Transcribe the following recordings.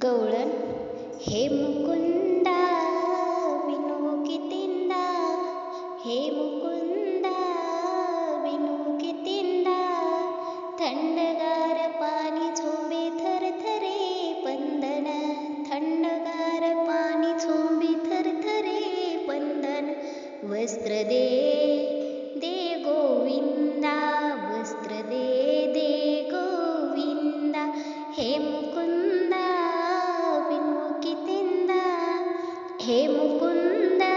गवळण हे मुकुंदा विनू कितींदा, हे मुकुंदा विनू कितींदा, थंडगार पाणी झोंबे थरथरे पंदन, थंडगार पाणी झोंबे थरथरे पंदन, वस्त्र दे दे गोविंदा, वस्त्र दे दे गोविंदा, हे मुकुंदा विनू कितींदा, हे मुकुंदा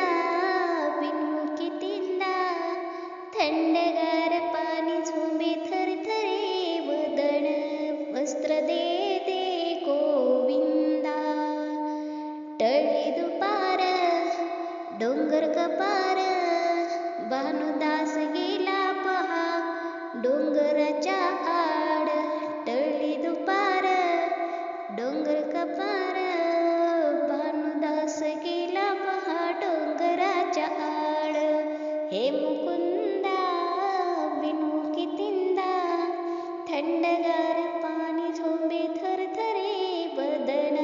विनू कितींदा, थंडगार पाणी झोंबे थरथरे वदन, वस्त्र दे दे गोविंदा, टळली दुपार डोंगर कपार, भानुदास गेला पहा डोंगराच्या आड, टळली दुपार डोंगर कपार, भानुदास गेला पहा डोंगराच्या आड, हे मुकुंदा विनू कितींदा, थंडगार पाणी झोंबे थरथरे बदन,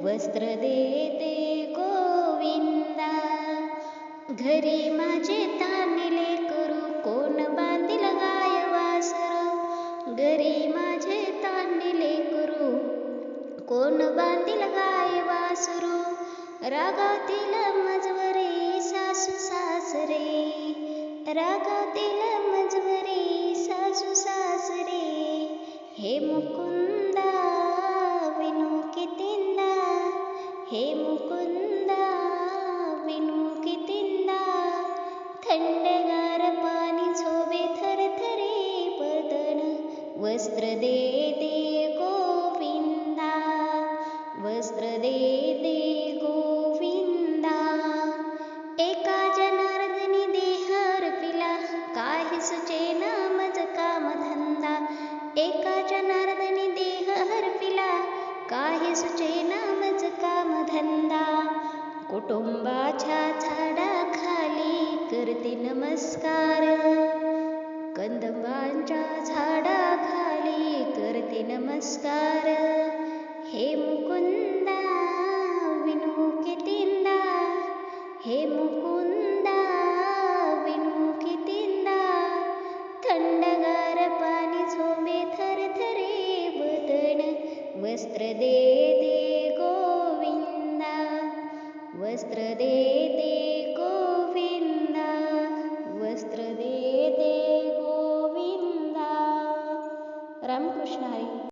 वस्त्र दे दे गोविंदा, घरी माझे तान्हिले करू कोण बांधील गाय वासरू, घरी माझे तान्हिले करू कोण बांधील गाय वासरू, रागातील मजवरी सासू सासरे, रागातील मजवरी सासू सासरे, हे मुकुंदा विनू कितींदा, हे मुकुंदा विनू कितींदा, थंडगार पाणी झोंबे थरथरे बदन, वस्त्र दे दे गोविंदा, वस्त्र दे दे गोविंदा, एका जनार्दनी देह अर्पिला, काही सुचेना मज कामधंदा, एका जनार्दनी देह अर्पिला, काही सुचेना मज कामधंदा, कुटुंबाच्या झाडाखाली करते नमस्कार, कंदबांच्या झाडाखाली करते नमस्कार, हे मुकुंदा विनू कितींदा, हे मुकुंदा विनू कितींदा, थंडगार पाणी झोंबे थरथरे बदन, वस्त्र दे दे गोविंदा, वस्त्र दे दे गोविंदा, वस्त्र दे दे गोविंदा. रामकृष्ण हरी.